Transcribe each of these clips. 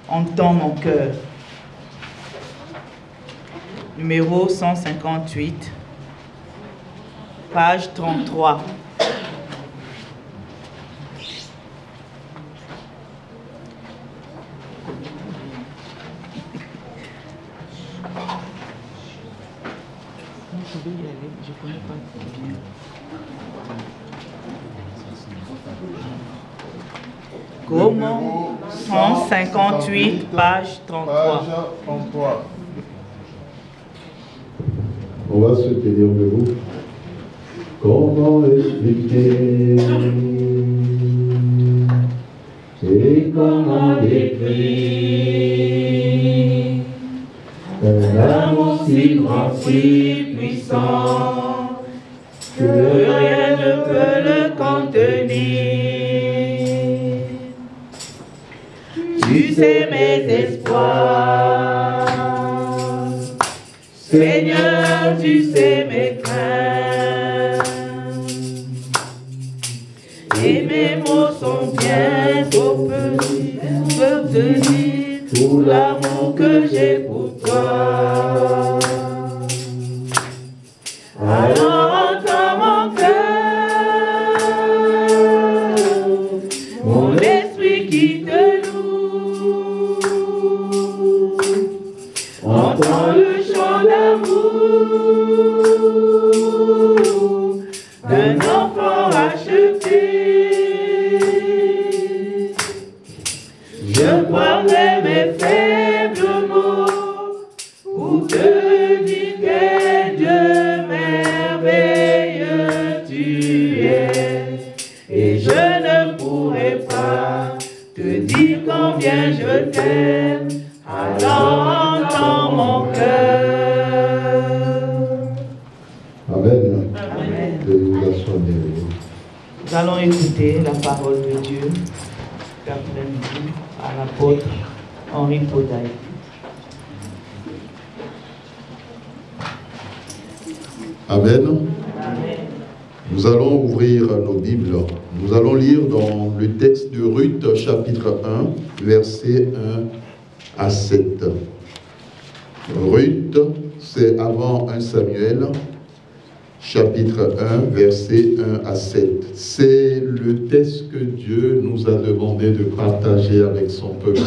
Entends mon cœur. Numéro 158, page 33. Je vais y aller, je ne connais pas bien. Comment 158, page 33. Page 33. On va se tenir debout. Comment expliquer et comment décrire un amour si grand, si puissant que rien ne peut le contenir. Tu sais mes espoirs, Seigneur, tu sais mes craintes, et mes mots sont bien trop petits, peuvent te dire tout l'amour que j'ai pour toi. Alors entends mon cœur, mon esprit qui te loue, entends le chant d'amour d'un enfant acheté. Je prendrai mes faibles mots pour te dire quel Dieu merveilleux tu es. Et je ne pourrai pas te dire combien je t'aime. Alors entends mon cœur. Amen. Amen. Nous allons écouter la parole de Dieu l'après-midi à l'apôtre Henri Podaille. Amen. Amen. Nous allons ouvrir nos Bibles. Nous allons lire dans le texte de Ruth, chapitre 1, versets 1 à 7. Ruth, c'est avant 1 Samuel, chapitre 1, versets 1 à 7. C'est le texte que Dieu nous a demandé de partager avec son peuple.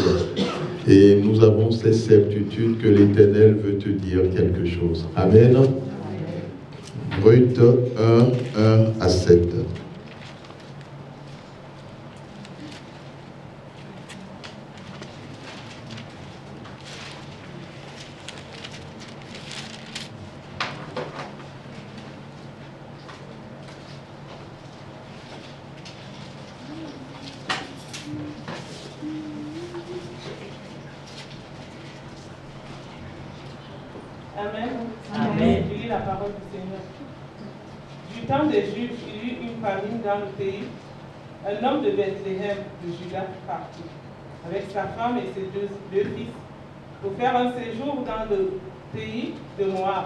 Et nous avons cette certitude que l'Éternel veut te dire quelque chose. Amen. Ruth 1, 1 à 7. Amen. Amen. Je lis la parole du Seigneur. Du temps des Juifs, il y eut une famine dans le pays. Un homme de Bethléem, de Juda, partit, avec sa femme et ses deux fils, pour faire un séjour dans le pays de Moab.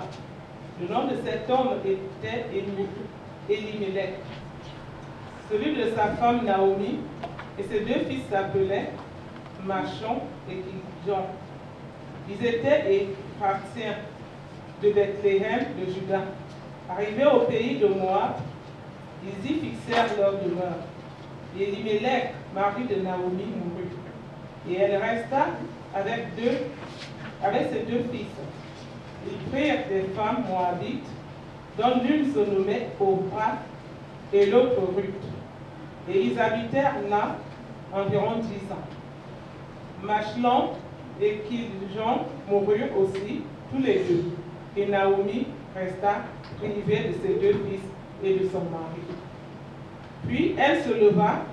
Le nom de cet homme était Elimelech. Celui de sa femme Naomi, et ses deux fils s'appelaient Machon et Kijon. Ils étaient Éphratiens de Bethléem de Juda. Arrivés au pays de Moab, ils y fixèrent leur demeure. Et Elimelech, mari de Naomi, mourut. Et elle resta avec ses deux fils. Ils prirent des femmes moabites, dont l'une se nommait Orpa et l'autre Ruth. Et ils habitèrent là environ 10 ans. Machlon et Kijon moururent aussi, tous les deux. Et Naomi resta privée de ses deux fils et de son mari. Puis elle se leva,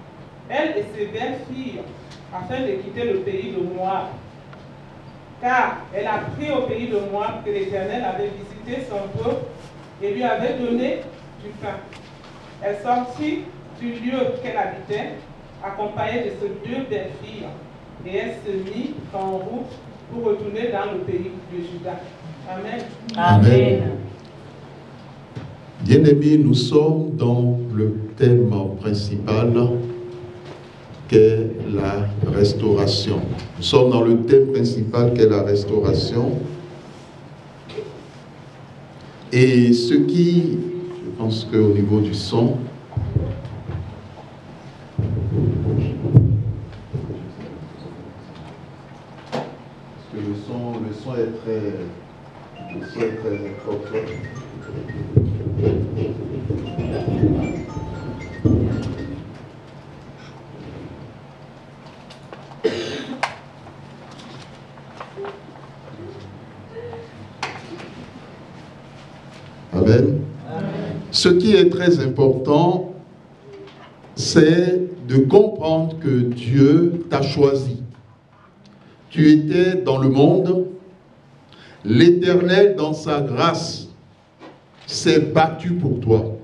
elle et ses belles filles, afin de quitter le pays de Moab. Car elle apprit au pays de Moab que l'Éternel avait visité son peuple et lui avait donné du pain. Elle sortit du lieu qu'elle habitait, accompagnée de ses deux belles filles, et elle se mit en route pour retourner dans le pays de Juda. Amen. Amen. Bien-aimés, nous sommes dans le thème principal qu'est la restauration. Nous sommes dans le thème principal qu'est la restauration. Et ce qui, je pense qu'au niveau du son, parce que le son est très important. Amen. Ce qui est très important, c'est de comprendre que Dieu t'a choisi. Tu étais dans le monde, l'Éternel dans sa grâce s'est battu pour toi.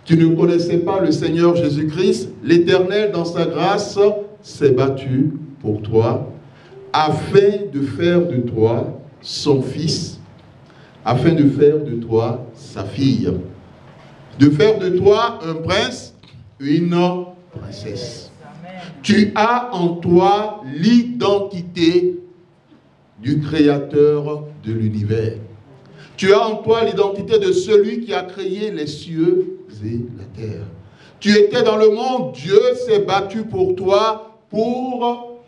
Tu ne connaissais pas le Seigneur Jésus-Christ, l'Éternel dans sa grâce s'est battu pour toi, afin de faire de toi son fils, afin de faire de toi sa fille, de faire de toi un prince, une princesse. Tu as en toi l'identité du Créateur de l'univers. Tu as en toi l'identité de celui qui a créé les cieux et la terre. Tu étais dans le monde, Dieu s'est battu pour toi, pour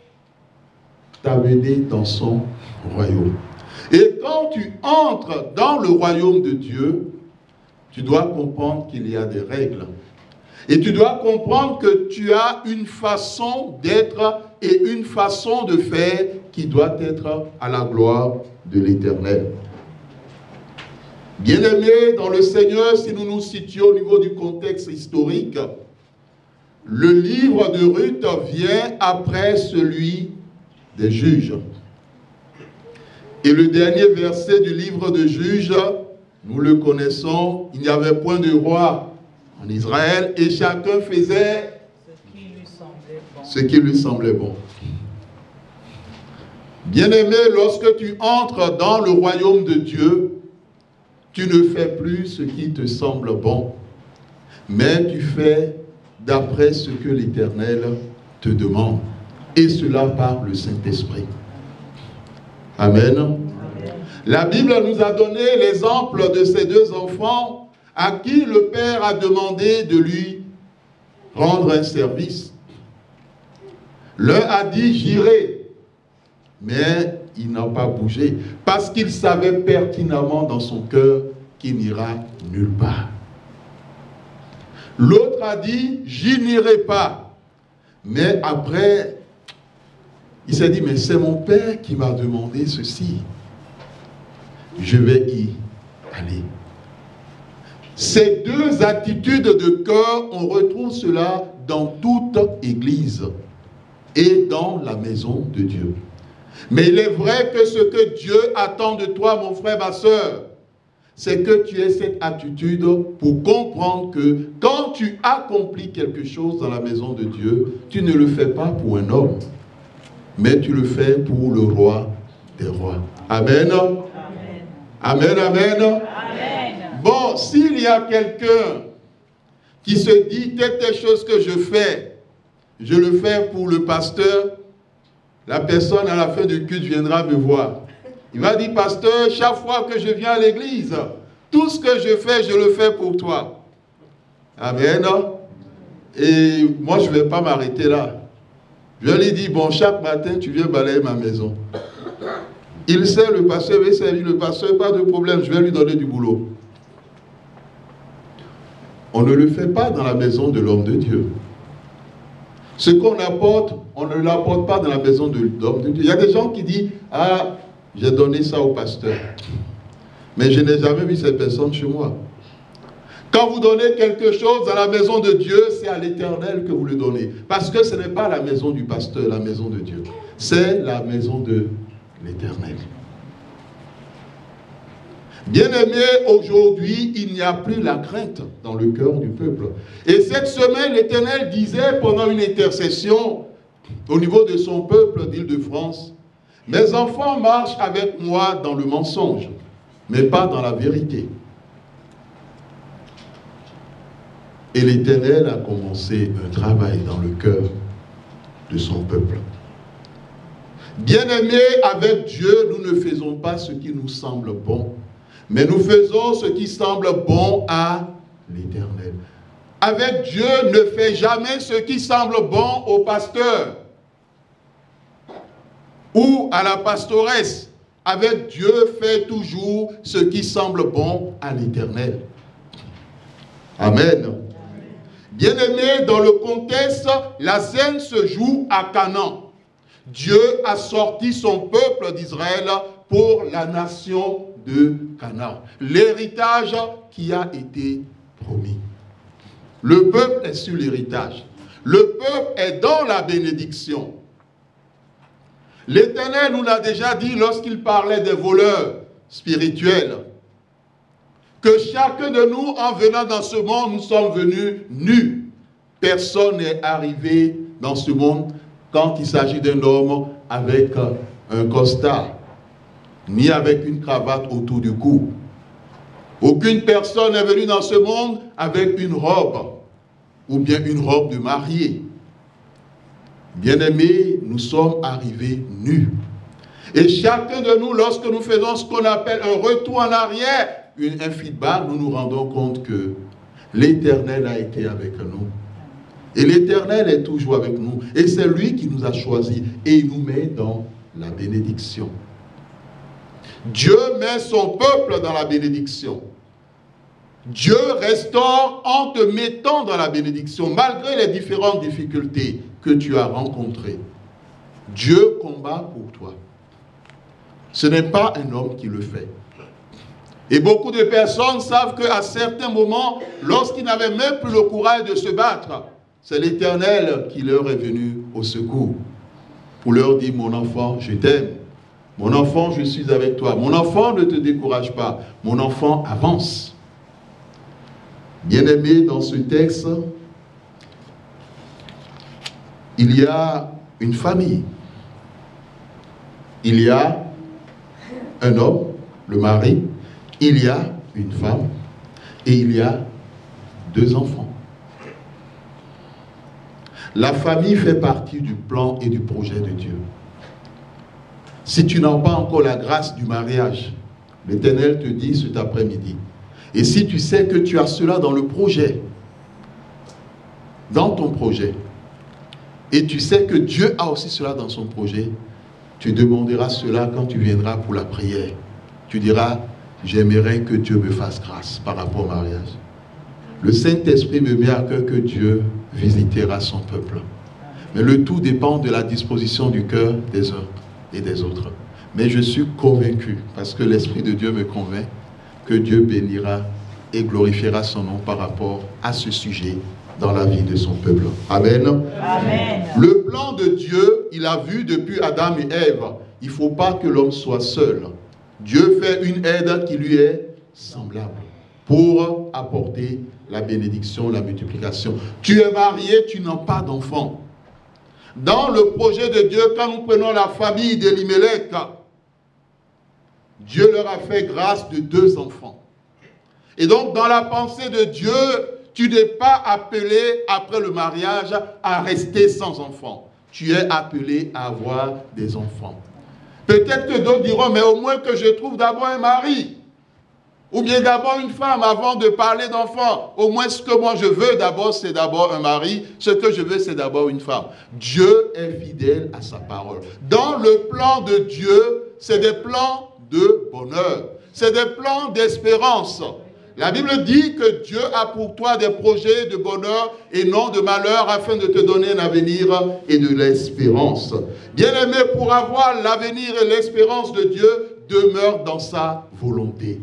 t'amener dans son royaume. Et quand tu entres dans le royaume de Dieu, tu dois comprendre qu'il y a des règles. Et tu dois comprendre que tu as une façon d'être et une façon de faire qui doit être à la gloire de l'Éternel. Bien-aimés dans le Seigneur, si nous nous situons au niveau du contexte historique, le livre de Ruth vient après celui des Juges. Et le dernier verset du livre de Juges, nous le connaissons, il n'y avait point de roi en Israël et chacun faisait ce qui lui semblait bon. Bien-aimé, lorsque tu entres dans le royaume de Dieu, tu ne fais plus ce qui te semble bon, mais tu fais d'après ce que l'Éternel te demande. Et cela par le Saint-Esprit. Amen. Amen. La Bible nous a donné l'exemple de ces deux enfants à qui le Père a demandé de lui rendre un service. L'un a dit, j'irai, mais il n'a pas bougé, parce qu'il savait pertinemment dans son cœur qu'il n'ira nulle part. L'autre a dit, j'y n'irai pas, mais après, il s'est dit, mais c'est mon Père qui m'a demandé ceci. Je vais y aller. Ces deux attitudes de cœur, on retrouve cela dans toute église et dans la maison de Dieu. Mais il est vrai que ce que Dieu attend de toi, mon frère, ma soeur, c'est que tu aies cette attitude pour comprendre que quand tu accomplis quelque chose dans la maison de Dieu, tu ne le fais pas pour un homme, mais tu le fais pour le roi des rois. Amen. Amen, amen. Amen. Bon, s'il y a quelqu'un qui se dit, telle chose que je le fais pour le pasteur, la personne à la fin du culte viendra me voir. Il va dire, pasteur, chaque fois que je viens à l'église, tout ce que je fais, je le fais pour toi. Amen. Et moi, je ne vais pas m'arrêter là. Je lui dis, bon, chaque matin, tu viens balayer ma maison. Il sait, le pasteur veut servir le pasteur, pas de problème, je vais lui donner du boulot. On ne le fait pas dans la maison de l'homme de Dieu. Ce qu'on apporte, on ne l'apporte pas dans la maison de l'homme de Dieu. Il y a des gens qui disent, ah, j'ai donné ça au pasteur. Mais je n'ai jamais vu cette personne chez moi. Quand vous donnez quelque chose dans la maison de Dieu, c'est à l'Éternel que vous le donnez. Parce que ce n'est pas la maison du pasteur, la maison de Dieu. C'est la maison de l'Éternel. Bien-aimé, aujourd'hui, il n'y a plus la crainte dans le cœur du peuple. Et cette semaine, l'Éternel disait pendant une intercession au niveau de son peuple d'Île-de-France, « Mes enfants marchent avec moi dans le mensonge, mais pas dans la vérité. » Et l'Éternel a commencé un travail dans le cœur de son peuple. Bien-aimés, avec Dieu, nous ne faisons pas ce qui nous semble bon, mais nous faisons ce qui semble bon à l'Éternel. Avec Dieu, ne fais jamais ce qui semble bon au pasteur ou à la pastoresse. Avec Dieu, fais toujours ce qui semble bon à l'Éternel. Amen. Bien-aimés, dans le contexte, la scène se joue à Canaan. Dieu a sorti son peuple d'Israël pour la nation de Canaan. L'héritage qui a été promis. Le peuple est sur l'héritage. Le peuple est dans la bénédiction. L'Éternel nous l'a déjà dit lorsqu'il parlait des voleurs spirituels, que chacun de nous, en venant dans ce monde, nous sommes venus nus. Personne n'est arrivé dans ce monde quand il s'agit d'un homme avec un costard, ni avec une cravate autour du cou. Aucune personne n'est venue dans ce monde avec une robe, ou bien une robe de mariée. Bien-aimés, nous sommes arrivés nus. Et chacun de nous, lorsque nous faisons ce qu'on appelle un retour en arrière, un feedback, nous nous rendons compte que l'Éternel a été avec nous. Et l'Éternel est toujours avec nous. Et c'est lui qui nous a choisis. Et il nous met dans la bénédiction. Dieu met son peuple dans la bénédiction. Dieu restaure en te mettant dans la bénédiction, malgré les différentes difficultés que tu as rencontrées. Dieu combat pour toi. Ce n'est pas un homme qui le fait. Et beaucoup de personnes savent qu'à certains moments, lorsqu'ils n'avaient même plus le courage de se battre, c'est l'Éternel qui leur est venu au secours pour leur dire, mon enfant, je t'aime. Mon enfant, je suis avec toi. Mon enfant, ne te décourage pas. Mon enfant, avance. Bien-aimé, dans ce texte, il y a une famille. Il y a un homme, le mari, il y a une femme et il y a 2 enfants. La famille fait partie du plan et du projet de Dieu. Si tu n'as pas encore la grâce du mariage, l'Éternel te dit cet après-midi, et si tu sais que tu as cela dans le projet, dans ton projet, et tu sais que Dieu a aussi cela dans son projet, tu demanderas cela quand tu viendras pour la prière. Tu diras, j'aimerais que Dieu me fasse grâce par rapport au mariage. Le Saint-Esprit me met à cœur que Dieu visitera son peuple. Mais le tout dépend de la disposition du cœur des uns et des autres. Mais je suis convaincu, parce que l'Esprit de Dieu me convainc, que Dieu bénira et glorifiera son nom par rapport à ce sujet dans la vie de son peuple. Amen. Amen. Le plan de Dieu, il a vu depuis Adam et Ève. Il ne faut pas que l'homme soit seul. Dieu fait une aide qui lui est semblable pour apporter la bénédiction, la multiplication. Tu es marié, tu n'as pas d'enfant. Dans le projet de Dieu, quand nous prenons la famille d'Elimelech, Dieu leur a fait grâce de 2 enfants. Et donc, dans la pensée de Dieu, tu n'es pas appelé, après le mariage, à rester sans enfants. Tu es appelé à avoir des enfants. Peut-être que d'autres diront, mais au moins que je trouve d'abord un mari. Ou bien d'abord une femme avant de parler d'enfants. Au moins ce que moi je veux d'abord, c'est d'abord un mari. Ce que je veux, c'est d'abord une femme. Dieu est fidèle à sa parole. Dans le plan de Dieu, c'est des plans de bonheur. C'est des plans d'espérance. La Bible dit que Dieu a pour toi des projets de bonheur et non de malheur afin de te donner un avenir et de l'espérance. Bien-aimé, pour avoir l'avenir et l'espérance de Dieu, demeure dans sa volonté.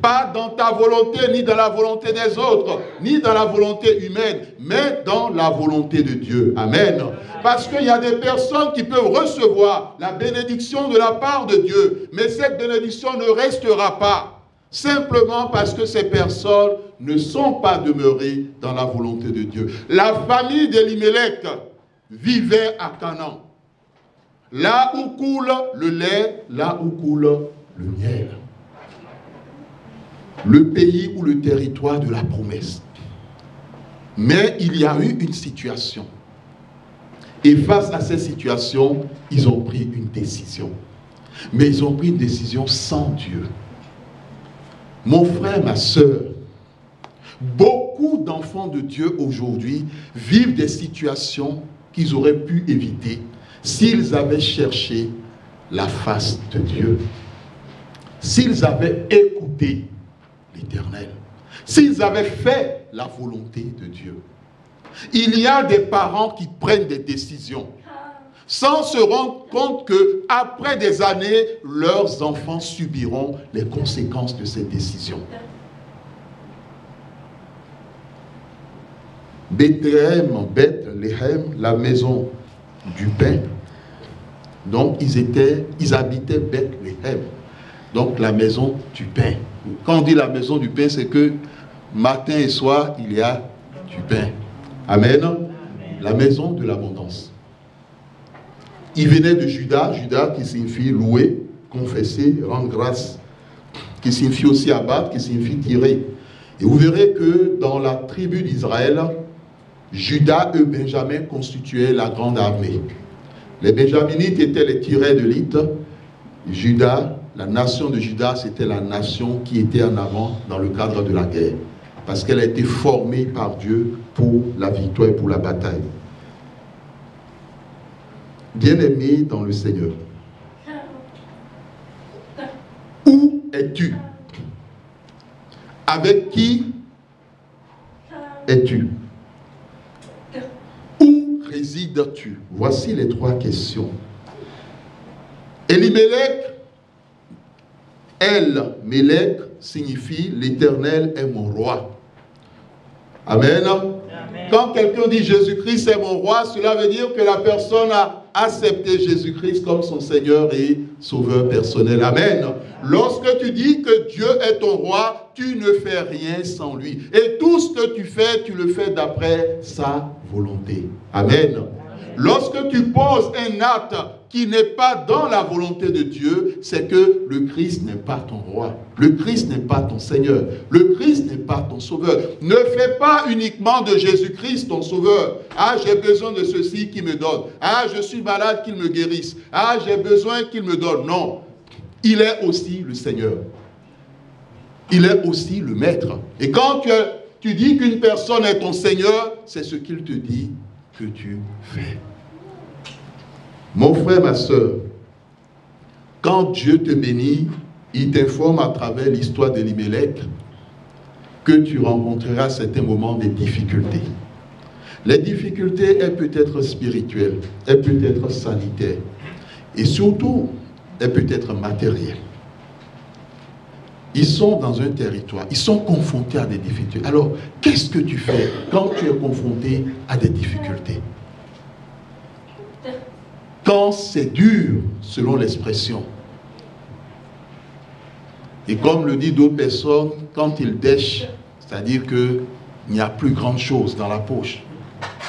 Pas dans ta volonté, ni dans la volonté des autres, ni dans la volonté humaine, mais dans la volonté de Dieu. Amen. Parce qu'il y a des personnes qui peuvent recevoir la bénédiction de la part de Dieu, mais cette bénédiction ne restera pas. Simplement parce que ces personnes ne sont pas demeurées dans la volonté de Dieu. La famille d'Elimelech vivait à Canaan. Là où coule le lait, là où coule le miel. Le pays ou le territoire de la promesse. Mais il y a eu une situation. Et face à cette situation, ils ont pris une décision. Mais ils ont pris une décision sans Dieu. Mon frère, ma soeur, beaucoup d'enfants de Dieu aujourd'hui vivent des situations qu'ils auraient pu éviter s'ils avaient cherché la face de Dieu. S'ils avaient écouté l'Éternel. S'ils avaient fait la volonté de Dieu. Il y a des parents qui prennent des décisions sans se rendre compte qu'après des années, leurs enfants subiront les conséquences de ces décisions. Bethléem, la maison du pain. Donc, ils habitaient Bethléem. Donc, la maison du pain. Quand on dit la maison du pain, c'est que matin et soir, il y a du pain. Amen. Amen. La maison de l'abondance. Il venait de Juda, Juda qui signifie louer, confesser, rendre grâce, qui signifie aussi abattre, qui signifie tirer. Et vous verrez que dans la tribu d'Israël, Juda et Benjamin constituaient la grande armée. Les Benjaminites étaient les tireurs d'élite. Juda, la nation de Juda, c'était la nation qui était en avant dans le cadre de la guerre. Parce qu'elle a été formée par Dieu pour la victoire et pour la bataille. Bien-aimé dans le Seigneur, où es-tu? Avec qui es-tu? Où résides-tu? Voici les 3 questions. Elimelech, El-Melech signifie l'Éternel est mon roi. Amen. Amen. Quand quelqu'un dit Jésus-Christ est mon roi, cela veut dire que la personne a accepté Jésus-Christ comme son Seigneur et Sauveur personnel. Amen. Amen. Lorsque tu dis que Dieu est ton roi, tu ne fais rien sans lui. Et tout ce que tu fais, tu le fais d'après sa volonté. Amen. Amen. Lorsque tu poses un acte qui n'est pas dans la volonté de Dieu, c'est que le Christ n'est pas ton roi. Le Christ n'est pas ton Seigneur. Le Christ n'est pas ton sauveur. Ne fais pas uniquement de Jésus-Christ ton sauveur. Ah, j'ai besoin de ceci qu'il me donne. Ah, je suis malade, qu'il me guérisse. Ah, j'ai besoin qu'il me donne. Non. Il est aussi le Seigneur. Il est aussi le Maître. Et quand tu dis qu'une personne est ton Seigneur, c'est ce qu'il te dit que tu fais. Mon frère, ma soeur, quand Dieu te bénit, il t'informe à travers l'histoire d'Elimelech que tu rencontreras à certains moments des difficultés. Les difficultés, elles peuvent être spirituelles, elles peuvent être sanitaires et surtout, elles peuvent être matérielles. Ils sont dans un territoire, ils sont confrontés à des difficultés. Alors, qu'est-ce que tu fais quand tu es confronté à des difficultés? Quand c'est dur, selon l'expression. Et comme le dit d'autres personnes, quand ils dèchent, c'est-à-dire qu'il n'y a plus grande chose dans la poche.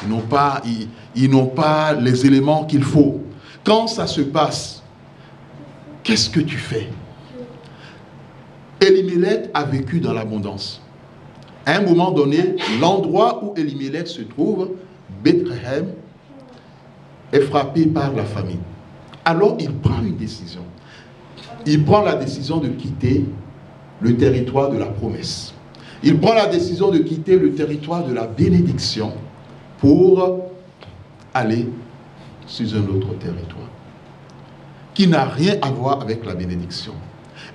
Ils n'ont pas les éléments qu'il faut. Quand ça se passe, qu'est-ce que tu fais? Elimelech a vécu dans l'abondance. À un moment donné, l'endroit où Elimelech se trouve, Bethléem, est frappé par la famine. Alors il prend une décision. Il prend la décision de quitter le territoire de la promesse. Il prend la décision de quitter le territoire de la bénédiction pour aller sur un autre territoire qui n'a rien à voir avec la bénédiction.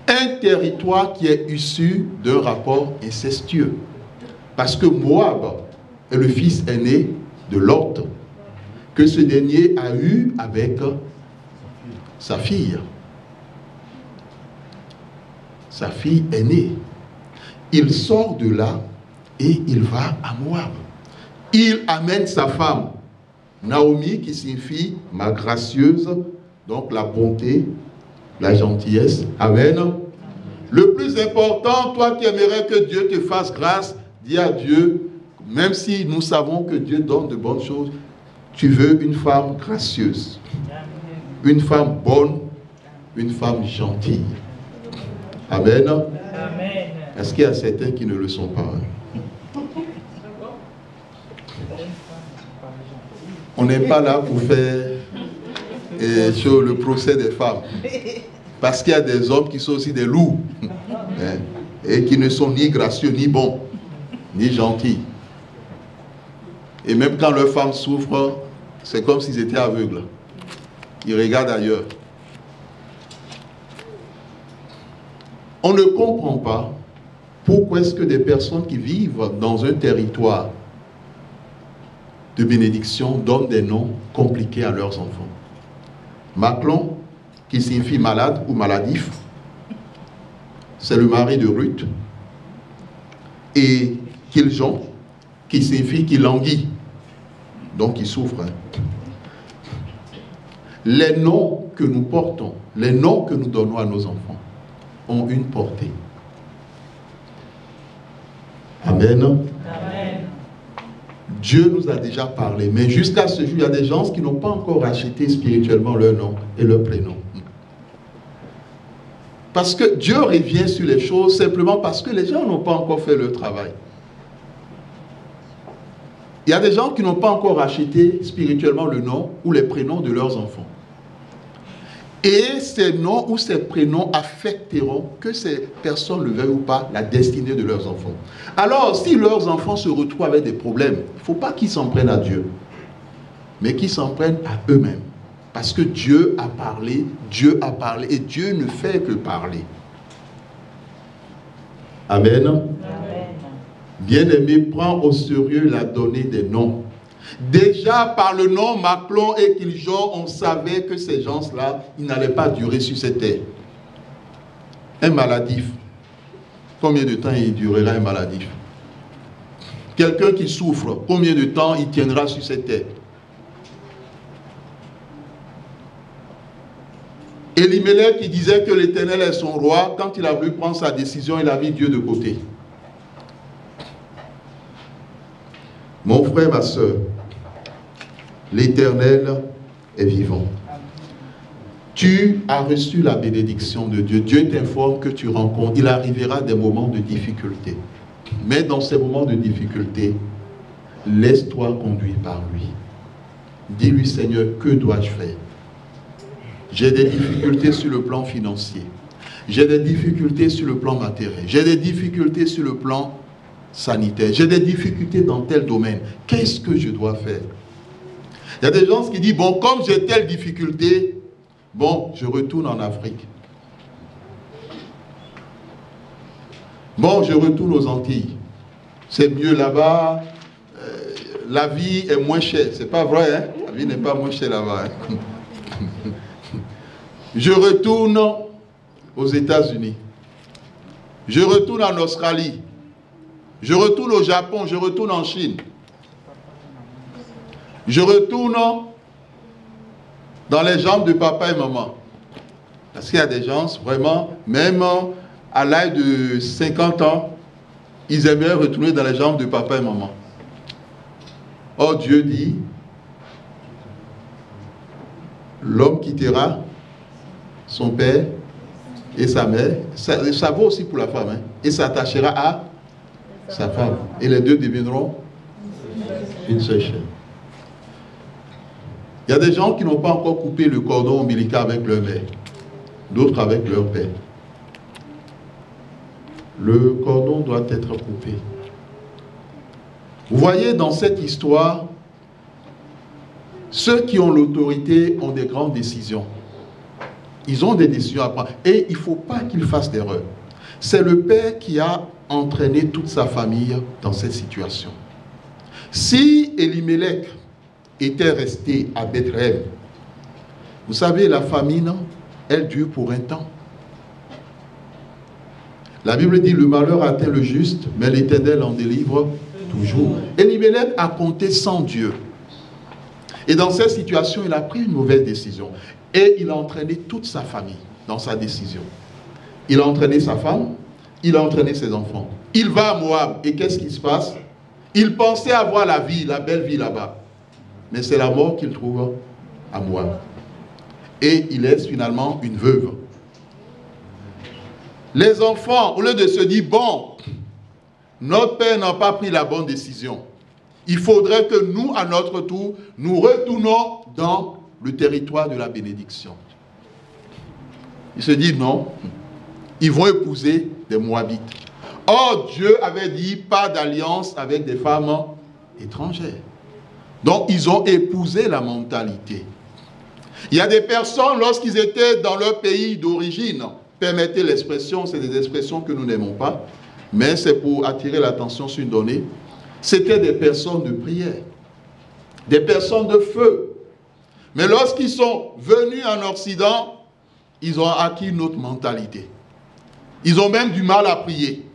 Un territoire qui est issu d'un rapport incestueux. Parce que Moab est le fils aîné de Lot, que ce dernier a eu avec sa fille. Sa fille aînée. Il sort de là et il va à Moab. Il amène sa femme, Naomi, qui signifie ma gracieuse, donc la bonté, la gentillesse. Amen. Le plus important, toi qui aimerais que Dieu te fasse grâce, dis à Dieu, même si nous savons que Dieu donne de bonnes choses, tu veux une femme gracieuse, une femme bonne, une femme gentille. Amen. Amen. Est-ce qu'il y a certains qui ne le sont pas? On n'est pas là pour faire sur le procès des femmes. Parce qu'il y a des hommes qui sont aussi des loups. Hein, et qui ne sont ni gracieux, ni bons, ni gentils. Et même quand leurs femmes souffrent, c'est comme s'ils étaient aveugles. Ils regardent ailleurs. On ne comprend pas pourquoi est-ce que des personnes qui vivent dans un territoire de bénédiction donnent des noms compliqués à leurs enfants. Maclon, qui signifie malade ou maladif, c'est le mari de Ruth. Et Kiljon, qui signifie qu'il languit, donc il souffre. Les noms que nous portons, les noms que nous donnons à nos enfants, ont une portée. Amen. Amen. Dieu nous a déjà parlé, mais jusqu'à ce jour, il y a des gens qui n'ont pas encore acheté spirituellement leur nom et leur prénom. Parce que Dieu revient sur les choses simplement parce que les gens n'ont pas encore fait leur travail. Il y a des gens qui n'ont pas encore acheté spirituellement le nom ou les prénoms de leurs enfants. Et ces noms ou ces prénoms affecteront, que ces personnes le veuillent ou pas, la destinée de leurs enfants. Alors, si leurs enfants se retrouvent avec des problèmes, il ne faut pas qu'ils s'en prennent à Dieu, mais qu'ils s'en prennent à eux-mêmes. Parce que Dieu a parlé, et Dieu ne fait que parler. Amen. Amen. Bien-aimé, prends au sérieux la donnée des noms. Déjà par le nom Maclon et Kiljon, on savait que ces gens-là, ils n'allaient pas durer sur cette terre. Un maladif, combien de temps il durera un maladif? Quelqu'un qui souffre, combien de temps il tiendra sur cette terre? Elimelech qui disait que l'Éternel est son roi, quand il a voulu prendre sa décision, il a mis Dieu de côté. Mon frère, ma soeur, l'Éternel est vivant. Tu as reçu la bénédiction de Dieu. Dieu t'informe que tu rencontres. Il arrivera des moments de difficulté. Mais dans ces moments de difficulté, laisse-toi conduire par lui. Dis-lui, Seigneur, que dois-je faire? J'ai des difficultés sur le plan financier. J'ai des difficultés sur le plan matériel. J'ai des difficultés sur le plan sanitaire. J'ai des difficultés dans tel domaine. Qu'est-ce que je dois faire? Il y a des gens qui disent, bon, comme j'ai telle difficulté, bon, je retourne en Afrique. Bon, je retourne aux Antilles. C'est mieux là-bas. La vie est moins chère. C'est pas vrai, hein? La vie n'est pas moins chère là-bas. Hein? Je retourne aux États-Unis. Je retourne en Australie. Je retourne au Japon. Je retourne en Chine. Je retourne dans les jambes de papa et maman. Parce qu'il y a des gens, vraiment, même à l'âge de 50 ans, ils aimeraient retourner dans les jambes de papa et maman. Or, Dieu dit, l'homme quittera son père et sa mère, ça vaut aussi pour la femme, hein, et s'attachera à sa femme. Et les deux deviendront une seule chair. Il y a des gens qui n'ont pas encore coupé le cordon ombilical avec leur mère, d'autres avec leur père. Le cordon doit être coupé. Vous voyez, dans cette histoire, ceux qui ont l'autorité ont des grandes décisions. Ils ont des décisions à prendre. Et il ne faut pas qu'ils fassent d'erreur. C'est le père qui a entraîné toute sa famille dans cette situation. Si Elimelech était resté à Bethléem, vous savez, la famine, elle dure pour un temps. La Bible dit, le malheur atteint le juste, mais l'Éternel en délivre toujours. Elimelech a compté sans Dieu. Et dans cette situation, il a pris une mauvaise décision. Et il a entraîné toute sa famille dans sa décision. Il a entraîné sa femme, il a entraîné ses enfants. Il va à Moab. Et qu'est-ce qui se passe? Il pensait avoir la vie, la belle vie là-bas. Mais c'est la mort qu'il trouve à Moab. Et il laisse finalement une veuve. Les enfants, au lieu de se dire, bon, notre père n'a pas pris la bonne décision. il faudrait que nous, à notre tour, nous retournons dans le territoire de la bénédiction. Il se dit non, ils vont épouser des Moabites. Or, Dieu avait dit pas d'alliance avec des femmes étrangères. Donc, ils ont épousé la mentalité. Il y a des personnes, lorsqu'ils étaient dans leur pays d'origine, permettez l'expression, c'est des expressions que nous n'aimons pas, mais c'est pour attirer l'attention sur une donnée, c'était des personnes de prière, des personnes de feu. Mais lorsqu'ils sont venus en Occident, ils ont acquis une autre mentalité. Ils ont même du mal à prier.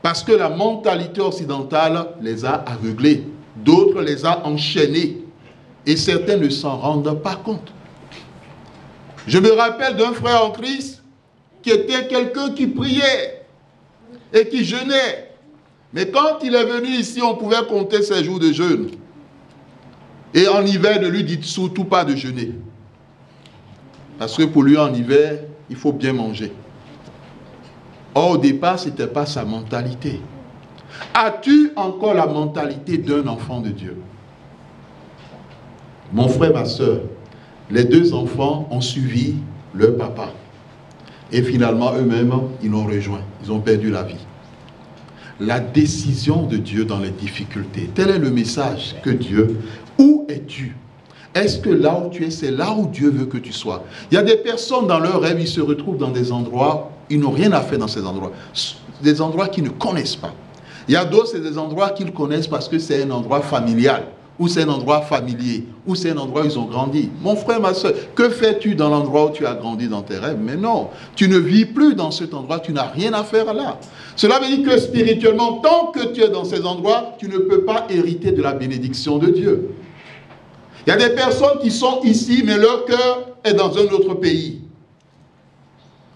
Parce que la mentalité occidentale les a aveuglés. D'autres les a enchaînés. Et certains ne s'en rendent pas compte. Je me rappelle d'un frère en Christ qui était quelqu'un qui priait et qui jeûnait. Mais quand il est venu ici, on pouvait compter ses jours de jeûne. Et en hiver, ne lui dites surtout pas de jeûner. Parce que pour lui, en hiver, il faut bien manger. Or, au départ, ce n'était pas sa mentalité. As-tu encore la mentalité d'un enfant de Dieu? Mon frère, ma soeur, les deux enfants ont suivi leur papa. Et finalement, eux-mêmes, ils l'ont rejoint. Ils ont perdu la vie. La décision de Dieu dans les difficultés. Tel est le message que Dieu... Où es-tu? Est-ce que là où tu es, c'est là où Dieu veut que tu sois? Il y a des personnes dans leur rêve, ils se retrouvent dans des endroits, ils n'ont rien à faire dans ces endroits. Des endroits qu'ils ne connaissent pas. Il y a d'autres, c'est des endroits qu'ils connaissent parce que c'est un endroit familial, ou c'est un endroit familier, ou c'est un endroit où ils ont grandi. Mon frère, ma soeur, que fais-tu dans l'endroit où tu as grandi dans tes rêves? Mais non, tu ne vis plus dans cet endroit, tu n'as rien à faire là. Cela veut dire que spirituellement, tant que tu es dans ces endroits, tu ne peux pas hériter de la bénédiction de Dieu. Il y a des personnes qui sont ici, mais leur cœur est dans un autre pays.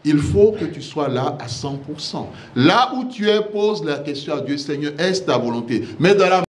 Il faut que tu sois là à 100%. Là où tu es, pose la question à Dieu, Seigneur, est-ce ta volonté? Mais dans la